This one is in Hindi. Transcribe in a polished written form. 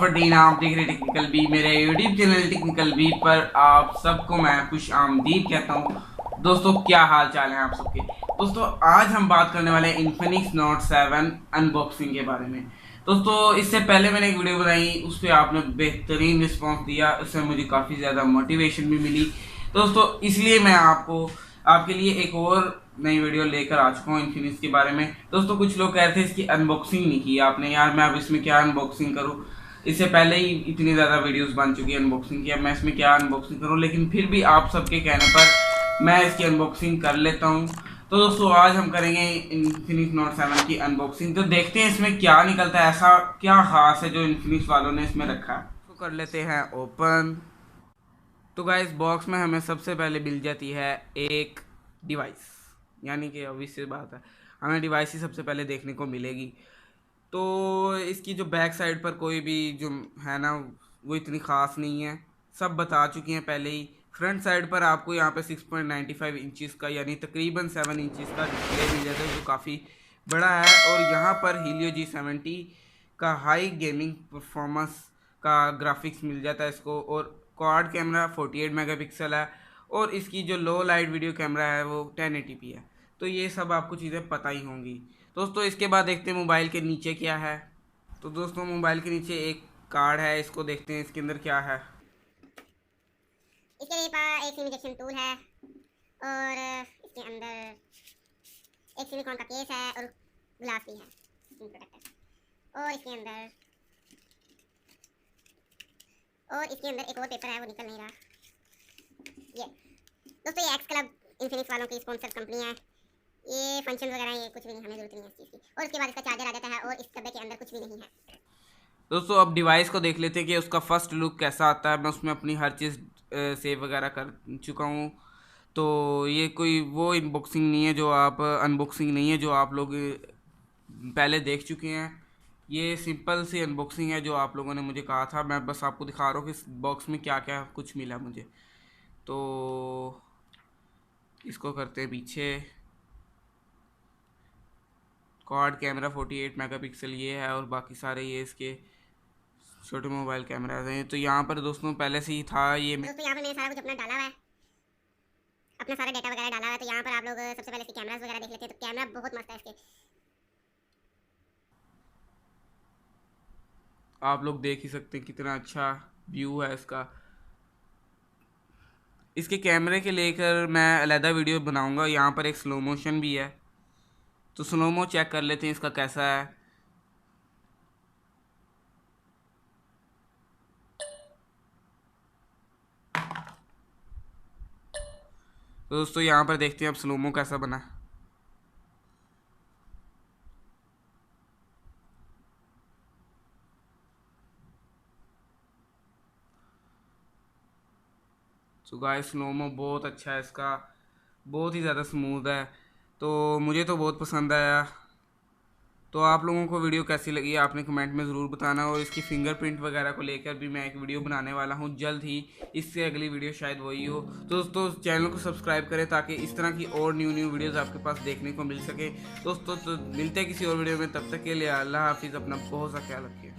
फरदीन, आप देख रहे टेक्निकल बी। मेरे यूट्यूब चैनल टेक्निकल बी पर आप सबको मैं खुश आमदीद कहता हूँ। दोस्तों क्या हाल चाल है आप सबके। दोस्तों आज हम बात करने वाले हैं इन्फिनिक्स नोट 7 अनबॉक्सिंग के बारे में। दोस्तों इससे पहले मैंने एक वीडियो बनाई, उस पर आपने बेहतरीन रिस्पॉन्स दिया, उससे मुझे काफ़ी ज़्यादा मोटिवेशन भी मिली। दोस्तों इसलिए मैं आपके लिए एक और नई वीडियो लेकर आ चुका हूँ इन्फिनिक्स के बारे में। दोस्तों कुछ लोग कह रहे थे इसकी अनबॉक्सिंग नहीं की आपने, यार मैं अब इसमें क्या अनबॉक्सिंग करूँ, इससे पहले ही इतनी ज़्यादा वीडियोस बन चुकी है अनबॉक्सिंग की, अब मैं इसमें क्या अनबॉक्सिंग करूँ। लेकिन फिर भी आप सबके कहने पर मैं इसकी अनबॉक्सिंग कर लेता हूँ। तो दोस्तों आज हम करेंगे इन्फिनिक्स नोट 7 की अनबॉक्सिंग। तो देखते हैं इसमें क्या निकलता है, ऐसा क्या खास है जो इन्फिनिक्स वालों ने इसमें रखा है। तो कर लेते हैं ओपन। तो गाइस बॉक्स में हमें सबसे पहले मिल जाती है एक डिवाइस, यानी कि obvious सी बात है हमें डिवाइस ही सबसे पहले देखने को मिलेगी। तो इसकी जो बैक साइड पर कोई भी जो है ना वो इतनी ख़ास नहीं है, सब बता चुकी हैं पहले ही। फ्रंट साइड पर आपको यहाँ पे 6.95 इंचज़ का यानी तकरीबन 7 इंचज़ का डिस्प्ले मिल जाता है जो काफ़ी बड़ा है। और यहाँ पर हीलियो G70 का हाई गेमिंग परफॉर्मेंस का ग्राफिक्स मिल जाता है इसको। और क्वाड कैमरा 48 मेगापिक्सल है और इसकी जो लो लाइट वीडियो कैमरा है वो 1080p है। तो ये सब आपको चीज़ें पता ही होंगी। दोस्तों इसके बाद देखते हैं मोबाइल के नीचे क्या है। तो दोस्तों मोबाइल के नीचे एक कार्ड है, इसको देखते हैं इसके अंदर क्या है। इसके लिए एक इंजेक्शन टूल है और इसके अंदर एक सिलिकॉन का केस है और ग्लास भी है प्रोटेक्टर। और इसके अंदर एक और पेपर है, वो निकल नहीं रहा। ये दोस्तों ये एक्स क्लब इन्फिनिक्स वालों की स्पॉन्सर कंपनी है। ये फंक्शन वगैरह ये कुछ भी नहीं, हमें जरूरत नहीं है इस चीज़ की। और उसके बाद इसका चार्जर आ जाता है और इस डब्बे के अंदर कुछ भी नहीं है। दोस्तों अब डिवाइस को देख लेते हैं कि उसका फर्स्ट लुक कैसा आता है। मैं उसमें अपनी हर चीज़ सेव वगैरह कर चुका हूँ। तो ये कोई वो अनबॉक्सिंग नहीं है जो आप अनबॉक्सिंग नहीं है जो आप लोग पहले देख चुके हैं। ये सिंपल सी अनबॉक्सिंग है जो आप लोगों ने मुझे कहा था। मैं बस आपको दिखा रहा हूँ कि इस बॉक्स में क्या क्या कुछ मिला मुझे। तो इसको करते हैं पीछे। क्वाड कैमरा 48 मेगापिक्सल ये है और बाकी सारे ये इसके छोटे मोबाइल कैमरा हैं। तो यहाँ पर दोस्तों पहले से ही था ये। दोस्तों यहाँ पर मैंने सारा कुछ अपना डाला हुआ है, अपना सारा डाटा वगैरह डाला हुआ है। तो यहाँ पर आप लोग सबसे पहले इसके कैमरास वगैरह देख लेते हैं। तो कैमरा बहुत मस्त है इसके, आप लोग देख ही सकते हैं कितना अच्छा व्यू है इसका। इसके कैमरे के लेकर मैं अलहदा वीडियो बनाऊंगा। यहाँ पर एक स्लो मोशन भी है, तो स्लो मो चेक कर लेते हैं इसका कैसा है। तो दोस्तों यहाँ पर देखते हैं अब स्लो मो कैसा बना। तो गाइस स्लो मो बहुत अच्छा है इसका, बहुत ही ज़्यादा स्मूथ है। तो मुझे तो बहुत पसंद आया। तो आप लोगों को वीडियो कैसी लगी आपने कमेंट में ज़रूर बताना। और इसकी फिंगरप्रिंट वगैरह को लेकर भी मैं एक वीडियो बनाने वाला हूँ जल्द ही। इससे अगली वीडियो शायद वही हो। तो दोस्तों चैनल को सब्सक्राइब करें ताकि इस तरह की और न्यू वीडियोज़ आपके पास देखने को मिल सके। दोस्तों तो मिलते हैं किसी और वीडियो में, तब तक के लिए अल्लाह हाफिज़, अपना बहुत सा ख्याल रखिए।